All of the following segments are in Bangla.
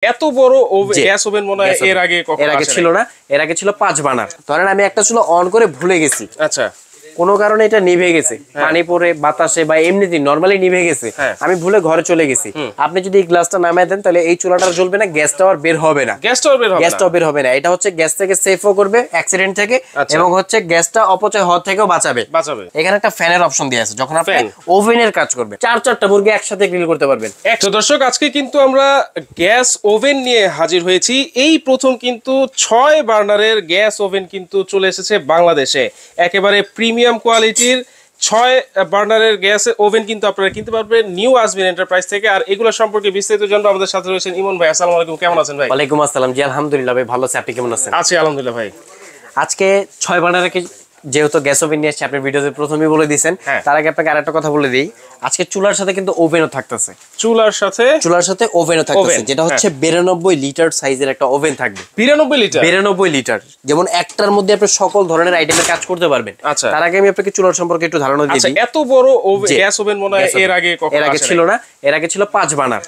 এত বড় গ্যাস ওভেন মনে হয় এর আগে ছিল না। এর আগে ছিল 5 বার্নার। ধরেন আমি একটা চুলা অন করে ভুলে গেছি, আচ্ছা, কোনো কারণে এটা নিভে গেছে, পানি পড়ে বাতাসে বা এমনিতে নরমালি নিভে গেছে, আমি ভুলে ঘরে চলে গেছি। আপনি যদি এই গ্লাসটা নামায় দেন তাহলে এই চুলাটা জ্বলবে না, গ্যাসটাও আর বের হবে না, গ্যাসটাও বের হবে না। এটা হচ্ছে গ্যাস থেকে সেফও করবে অ্যাক্সিডেন্ট থেকে, এবং হচ্ছে গ্যাসটা অপচয় হওয়া থেকেও বাঁচাবে। এখানে একটা ফ্যানের অপশন দেয়া আছে, যখন আপনি ওভেনের কাজ করবে 4-4টা মুরগি একসাথে গ্রিল করতে পারবেন। তো দর্শক, আজকে কিন্তু আমরা গ্যাস ওভেন নিয়ে হাজির হয়েছি। এই প্রথম কিন্তু 6 বার্নারের গ্যাস ওভেন কিন্তু চলে এসেছে বাংলাদেশে। একেবারে প্রিমিয়াম কোয়ালিটির 6 বার্নারের গ্যাস ওভেন কিন্তু আপনারা কিনতে পারবেন নিউ আজমিন এন্টারপ্রাইজ থেকে। আর এগুলো সম্পর্কে বিস্তারিত জানবো আমাদের সাথে রয়েছেন ইমন ভাই। আসসালামু আলাইকুম, কেমন আছেন ভাই? ওয়ালাইকুম আসসালাম। জি আলহামদুলিল্লাহ ভাই, ভালো আছি, আপনি কেমন আছেন? আছি আলহামদুলিল্লাহ ভাই। আজকে 6 বার্নারের যেহেতু গ্যাস ওভেন নিয়ে আসছে, আপনি ভিডিওতে প্রথমেই বলে দিয়েছেন, তার আগে আপনাকে আরেকটা কথা বলে দিই। আজকে চুলার সাথে কিন্তু ওভেনও থাকতেছে, চুলার সাথে ওভেনও থাকতেছে, যেটা হচ্ছে 92 লিটার সাইজের একটা ওভেন থাকবে। 92 লিটার, যেমন একটার মধ্যে আপনি সকল ধরনের আইটেমের কাজ করতে পারবেন। তার আগে আমি আপনাকে চুলার সম্পর্কে একটু ধারণা দিয়ে দিই। এত বড় গ্যাস ওভেন মনে হয় এর আগে ছিল না। এর আগে ছিল 5 বার্নার,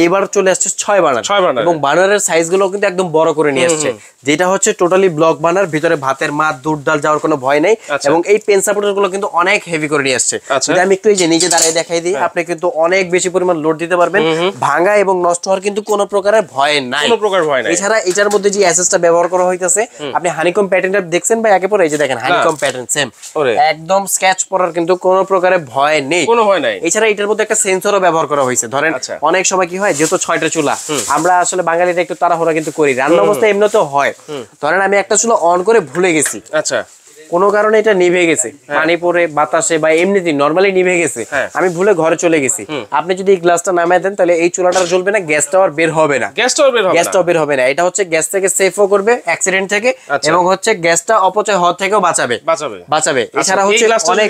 এবার চলে আসছে 6 বার্নার, এবং বার্নারের সাইজগুলো কিন্তু একদম বড় করে নিয়ে আসছে, যেটা হচ্ছে টোটালি ব্লক বার্নার। ভিতরে ভাতের মাছ, দুধ, ডাল যাওয়ার কোনো ভয় নেই, এবং এই পেন সাপোর্টার গুলো কিন্তু অনেক হেভি করে নিয়ে আসছে। যদি আমি একটু এই যে নিজে দাঁড়িয়ে দেখাই দিই, আপনি কিন্তু অনেক বেশি পরিমাণ লোড দিতে পারবেন, ভাঙা এবং নষ্ট হওয়ার কিন্তু কোনো প্রকারের ভয় নাই। এছাড়া এটার মধ্যে যে অ্যাসেসটা ব্যবহার করা হইতাছে, আপনি হানিকম প্যাটার্নটা দেখছেন ভাই আগে পরে, এই যে দেখেন হানিকম প্যাটার্ন সেম, একদম স্কেচ পড়ার কিন্তু কোনো প্রকারের ভয় নেই। এছাড়া এটার মধ্যে একটা সেন্সরও ব্যবহার করা হয়েছে। ধরেন অনেক সময় কি হয়, যেহেতু 6টা চুলা, আমরা আসলে বাঙালিরা একটু তাড়াহুড়া কিন্তু করি, রান্না অবস্থায় এমনিতেও হয়। ধরেন আমি একটা চুলা অন করে ভুলে গেছি, আচ্ছা, কোনো কারণে এটা নিভে গেছে, পানি পড়ে বাতাসে বা এমনিতে নরমালি নিভে গেছে, আমি ভুলে ঘরে চলে গেছি। আপনি যদি এই গ্লাসটা নামায় দেন তাহলে এই চুলাটা জ্বলবে না, গ্যাসটাও আর বের হবে না, গ্যাসটাও বের হবে না। এটা হচ্ছে গ্যাস থেকে সেফও করবে অ্যাক্সিডেন্ট থেকে, এবং হচ্ছে গ্যাসটা অপচয় হওয়া থেকেও বাঁচাবে। এছাড়া হচ্ছে অনেক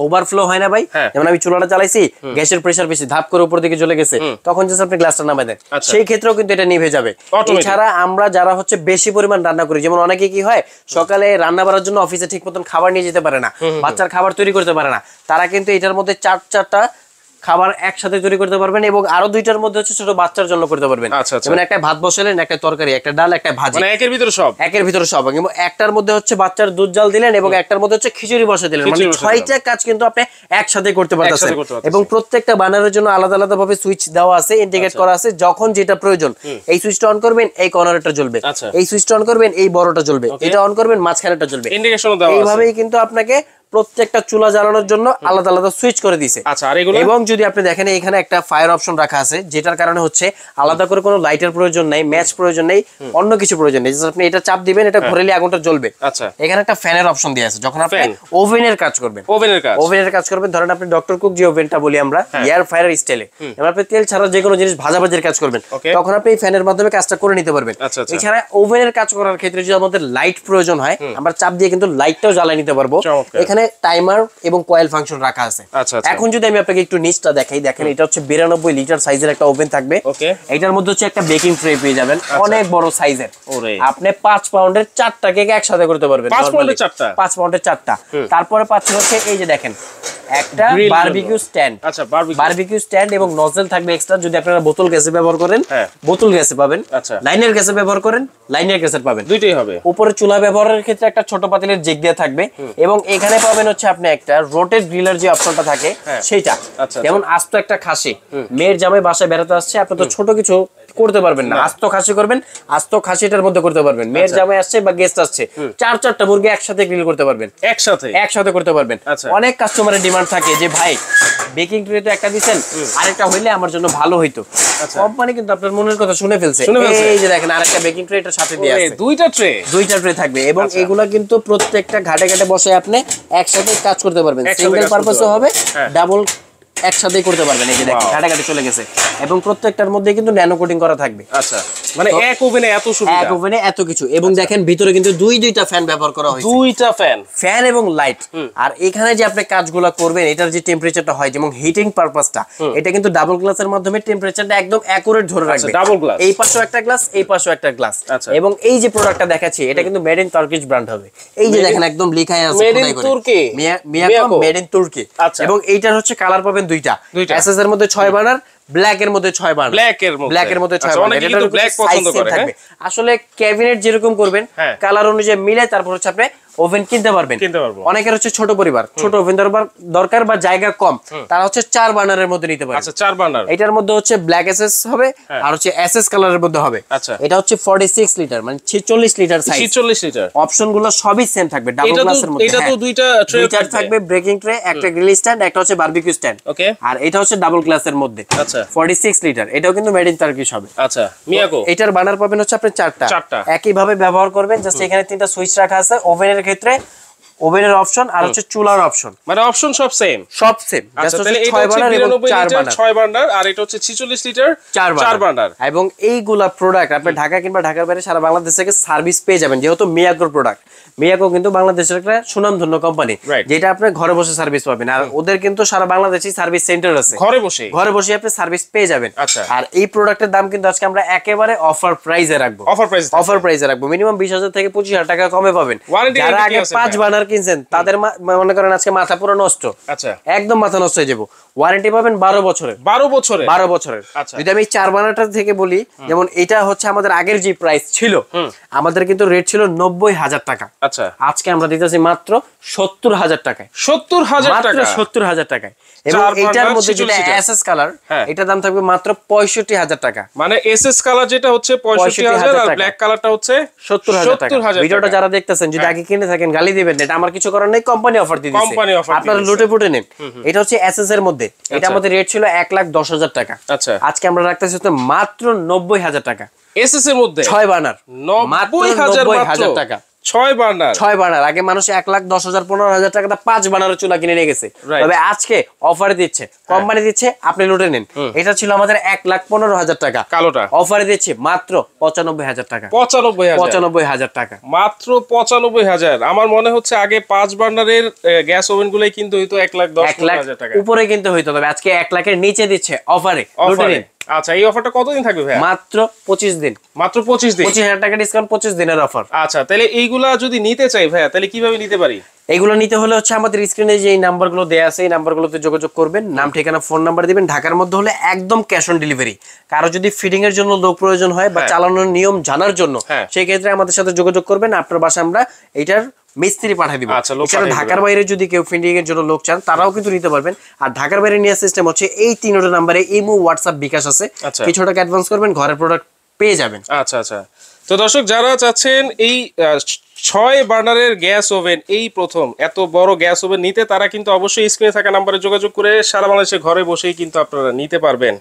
ওভারফ্লো হয় না ভাই, যেমন আমি চুলাটা চালাইছি, গ্যাসের প্রেসার বেশি, ধাপ করে উপর দিকে চলে গেছে, তখন যদি আপনি গ্লাসটা নামায় দেন সেই ক্ষেত্রেও কিন্তু এটা নিভে যাবে। এছাড়া আমরা যারা হচ্ছে বেশি পরিমাণ রান্না করি, যেমন অনেকে কি হয় সকালে রান্না করার জন্য অফিসে ঠিক মতন খাবার নিয়ে যেতে পারে না, বাচ্চার খাবার তৈরি করতে পারে না, তারা কিন্তু এটার মধ্যে 4-4টা খাবার একসাথে তৈরি করতে পারবেন, এবং আরো 2টার মধ্যে হচ্ছে ছোট বাচ্চার জন্য করতে পারবেন। যেমন একটা ভাত বসালেন, একটা তরকারি, একটা ডাল, একটা ভাজি, মানে একের ভিতরে সব, এবং একটার মধ্যে হচ্ছে বাচ্চার দুধ জাল দিলেন, এবং একটার মধ্যে হচ্ছে খিচুড়ি বসে দিলেন, মানে 6টা কাজ কিন্তু আপনি একসাথে করতে পারতেছেন। এবং প্রত্যেকটা বানানোর জন্য আলাদা আলাদা ভাবে সুইচ দেওয়া আছে, ইন্ডিকেট করা আছে, যখন যেটা প্রয়োজন এই সুইচটা অন করবেন, এই কর্নারটা জ্বলবে, এই সুইচটা অন করবেন, এই বড়টা জ্বলবে, এটা অন করবেন, মাঝখানেরটা জ্বলবে, এইভাবেই কিন্তু আপনাকে প্রত্যেকটা চুলা জ্বালানোর জন্য আলাদা আলাদা সুইচ করে দিয়েছে। এবং যদি আপনি দেখেন এখানে একটা ফায়ার অপশন রাখা আছে, যেটার কারণে হচ্ছে আলাদা করে কোনো লাইটের প্রয়োজন নাই, ম্যাচ প্রয়োজন নেই, অন্য কিছু প্রয়োজন নেই। আপনি এটা চাপ দিবেন, এটা ঘুরেলে আগুনটা জ্বলবে। এখানে একটা ফ্যানের অপশন দেয়া আছে, যখন আপনি ওভেনের কাজ করবেন, ধরেন আপনি ডক্টর কুক যে ওভেনটা বলি আমরা, এয়ার ফায়ার স্টাইলে, এবার আপনি তেল ছাড়া যে কোনো জিনিস ভাজাভাজির কাজ করবেন, তখন আপনি এই ফ্যানের মাধ্যমে কাজটা করে নিতে পারবেন। এছাড়া ওভেনের কাজ করার ক্ষেত্রে যদি আমাদের লাইট প্রয়োজন হয়, আমরা চাপ দিয়ে কিন্তু লাইটটাও জ্বালিয়ে নিতে পারবো। এখানে টাইমার এবং কয়েল ফাংশন রাখা আছে। এখন যদি আমি আপনাকে একটু নিচটা দেখাই, দেখেন এটা হচ্ছে 92 লিটার সাইজের একটা ওভেন থাকবে। এটার মধ্যে হচ্ছে একটা বেকিং ট্রে পেয়ে যাবেন, অনেক বড় সাইজের। আপনি 5 পাউন্ডের 4টা কেক একসাথে করতে পারবেন, 5 পাউন্ডের 4টা। তারপরে পাচ্ছেন হচ্ছে এই যে দেখেন একটা বারবিকিউ স্ট্যান্ড, এবং নজল থাকবে এক্সট্রা। যদি আপনারা বোতল গ্যাসে ব্যবহার করেন, বোতল গ্যাসে পাবেন, লাইনের গ্যাসে ব্যবহার করেন, লাইনের গ্যাসের পাবেন, দুইটাই হবে। উপরে চুলা ব্যবহারের ক্ষেত্রে একটা ছোট পাতিলের জেগ দেয়া থাকবে, এবং এখানে পাবেন হচ্ছে আপনি একটা রোটেট গ্রিলার যে অপশনটা থাকে সেইটা। যেমন আস্ত একটা খাসি, মেয়ের জামাই বাসায় বেড়াতে আসছে, আপনি তো ছোট কিছু করতে পারবেন না, আস্ত খাসি করবেন, আস্ত খাসিটার মধ্যে করতে পারবেন। মেয়ের জামাই আসছে বা গেস্ট আসছে, 4-4টা মুরগি একসাথে গ্রিল করতে পারবেন, একসাথে করতে পারবেন। অনেক কাস্টমারের ডিমান্ড থাকে যে ভাই বেকিং ট্রে তো একটা দিবেন, আরেকটা হইলে আমার জন্য ভালো হইতো। কোম্পানি কিন্তু আপনার মনের কথা শুনে ফেলছে। এই যে দেখেন আরেকটা বেকিং ট্রে এটার সাথে দেয়া আছে, দুইটা ট্রে থাকবে, এবং এগুলা কিন্তু প্রত্যেকটা ঘাটে ঘাটে বসে আপনি একসাথে কাজ করতে পারবেন, সিঙ্গেল পারপাসও হবে, ডাবল একসাথে করতে পারবেন। এই যে দেখেন ঘাটে ঘাটে চলে গেছে, এবং প্রত্যেকটার মধ্যে কিন্তু ন্যানো কোটিং করা থাকবে। আচ্ছা, মানে এক ওভেনে এত সুবিধা, এক ওভেনে এত কিছু। এবং দেখেন ভিতরে কিন্তু দুইটা ফ্যান ব্যবহার করা হয়েছে, দুইটা ফ্যান এবং লাইট। আর এখানে যে আপনি কাজগুলো করবেন, এটার যে টেম্পারেচারটা হয়, যেমন হিটিং পারপাসটা, এটা কিন্তু ডাবল গ্লাসের মাধ্যমে টেম্পারেচারটা একদম অ্যাকুরেট ধরে রাখবে। ডাবল গ্লাস, এই পাশেও একটা গ্লাস, এই পাশেও একটা গ্লাস। এবং এই যে প্রোডাক্টটা দেখাচ্ছি, এটা কিন্তু মেড ইন টার্কিশ ব্র্যান্ড হবে। এই যে দেখেন একদম লেখাই আছে মেড ইন তুর্কি, মিয়াকম মেড ইন তুর্কি। এবং এইটার হচ্ছে কালার পাবেন দুইটা, এসএস এর মধ্যে 6 বার্নার, ব্ল্যাক এর মধ্যে 6 বার্নার, ব্ল্যাক এর মধ্যে 6 বার্নার। এটা কিন্তু ব্ল্যাক পছন্দ করে থাকবে। আসলে ক্যাবিনেট যেরকম করবেন কালার অনুযায়ী মিলে তারপর হচ্ছে আপনি ওভেন কিনতে পারবেন। অনেকের হচ্ছে ছোট পরিবার, ছোট ওভেন দরকার বা জায়গা কম, তারা হচ্ছে 4 বার্নারের মধ্যে নিতে পারে। আচ্ছা 4 বার্নার। এটার মধ্যে হচ্ছে ব্ল্যাক এসএস হবে আর হচ্ছে এসএস কালারের মধ্যে হবে। আচ্ছা এটা হচ্ছে 46 লিটার মানে 46 লিটার সাইজ। 46 লিটার। অপশনগুলো সবই সেম থাকবে ডাবল গ্লাসের মধ্যে। এটা তো দুইটা ট্রে থাকবে, ব্রেকিং ট্রে, একটা গ্রিল স্ট্যান্ড, একটা হচ্ছে বারবিকিউ স্ট্যান্ড। ওকে। আর এটা হচ্ছে ডাবল গ্লাসের মধ্যে। আচ্ছা 46 লিটার। এটাও কিন্তু মেড ইন টার্কিশ হবে। আচ্ছা মিয়াকো। এটার বার্নার পাবেন হচ্ছে আপনি 4টা। একই ভাবে ব্যবহার করবেন, জাস্ট এখানে 3টা সুইচ রাখা আছে। ওভেনের ক্ষেত্রে ওভেনের অপশন আর হচ্ছে চুলার অপশন, মানে অপশন সব সেম জাস্ট হচ্ছে 6 বার্নার এবং 4 বার্নার। 6 বার্নার আর এটা হচ্ছে 46 লিটার 4 বার্নার। এবং এইগুলা প্রোডাক্ট আপনি ঢাকা কিংবা ঢাকার বাইরে সারা বাংলাদেশ থেকে সার্ভিস পেয়ে যাবেন, যেহেতু মিয়াকোর প্রোডাক্ট। মিয়াকো কিন্তু বাংলাদেশের একটা সুনামধন্য কোম্পানি, যেটা আপনি ঘরে বসে সার্ভিস পাবেন। আর ওদের কিন্তু সারা বাংলাদেশে সার্ভিস সেন্টার আছে, ঘরে বসে আপনি সার্ভিস পেয়ে যাবেন। আর এই প্রোডাক্টের দাম কিন্তু আজকে আমরা একেবারে অফার প্রাইসে রাখবো। অফার প্রাইসে রাখবো, মিনিমাম 20,000 থেকে 25,000 টাকা কমে পাবেন। যারা আগে 5 বার্নার কিনছেন তাদের মনে করেন আজকে মাথা পুরো নষ্ট, আচ্ছা একদম মাথা নষ্ট হয়ে যাবো। ওয়ারেন্টি পাবেন 12 বছরের। 12 বছরের। যদি আমি 4 বার্নারটা থেকে বলি, যেমন এটা হচ্ছে আমাদের আগের যে প্রাইস ছিল, আমাদের কিন্তু রেট ছিল 90,000 টাকা। আচ্ছা আজকে আমরা দিতেছি মাত্র 70,000 টাকায়। 70,000 টাকা, 70,000 টাকায়। এবং এটার মধ্যে যেটা এসএস কালার, এটার দাম থাকবে মাত্র 65,000 টাকা। মানে এসএস কালার যেটা হচ্ছে 65,000 আর ব্ল্যাক কালারটা হচ্ছে 70,000 টাকা। ভিডিওটা যারা দেখতেছেন যদি আগে কিনে থাকেন গালি দিবেন না, এটা আমার কিছু করার নেই, কোম্পানি অফার দিয়ে দিয়েছে, আপনারা লুটে পুটে নেন। এটা হচ্ছে এসএস এর মধ্যে, এটা আমাদের রেট ছিল 1,10,000 টাকা। আচ্ছা আজকে আমরা রাখতেছি মাত্র 90,000 টাকা। এসএস এর মধ্যে 6 বার্নার 90,000 টাকা। 6 বার্নার। আগে মানুষ 1,10,000 15,000 টাকা 5 বার্নারের চুলা কিনে নিয়ে গেছে, তবে আজকে অফারে দিচ্ছে, কোম্পানি দিচ্ছে, আপনি লুটে নেন। এটা ছিল আমাদের 1,15,000 টাকা, কালোটা অফারে দিচ্ছে মাত্র 95,000 টাকা। 95,000 টাকা, মাত্র 95,000। আমার মনে হচ্ছে আগে 5 বার্নারের গ্যাস ওভেন গুলাই কিন্তু হইতো 1,10,000 টাকা উপরে কিন্তু হইতো, তবে আজকে 1 লাখের নিচে দিচ্ছে অফারে, লুটে নেন। আচ্ছা এই অফারটা কতদিন থাকবে ভাই? মাত্র 25 দিন। মাত্র 25 দিন, 25,000 টাকা ডিসকাউন্ট, 25 দিনের অফার। আচ্ছা তাহলে এইগুলা যদি নিতে চাই ভাইয়া তাহলে কিভাবে নিতে পারি? এইগুলো নিতে হলে হচ্ছে আমাদের স্ক্রিনে যে নাম্বারগুলো দেয়া আছে এই নাম্বারগুলোতে যোগাযোগ করবেন, নাম ঠিকানা ফোন নাম্বার দিবেন। ঢাকার মধ্যে হলে একদম ক্যাশ অন ডেলিভারি। কারো যদি ফিটিং এর জন্য লোক প্রয়োজন হয় বা চালানোর নিয়ম জানার জন্য, সেই ক্ষেত্রে আমাদের সাথে যোগাযোগ করবেন। আপনার বাসায় আমরা এটার মিস্ত্রি পাঠিয়ে দিব। এছাড়া ঢাকার বাইরে যদি কেউ ফিটিং এর জন্য লোক চান তারাও কিন্তু নিতে পারবেন। আর ঢাকার বাইরে নেওয়ার সিস্টেম হচ্ছে এই 3টা নাম্বারে ইমো, হোয়াটসঅ্যাপ, বিকাশ আছে। কিছু টাকা অ্যাডভান্স করবেন, ঘরের প্রোডাক্ট পেয়ে যাবেন। আচ্ছা আচ্ছা। তো দর্শক যারা চাচ্ছেন এই 6 বার্নারের গ্যাস ওভেন, এই প্রথম এত বড় গ্যাস ওভেন নিতে, তারা কিন্তু অবশ্যই স্ক্রিনে থাকা নাম্বারে যোগাযোগ করে সারা বাংলাদেশে ঘরে বসেই কিন্তু আপনারা নিতে পারবেন।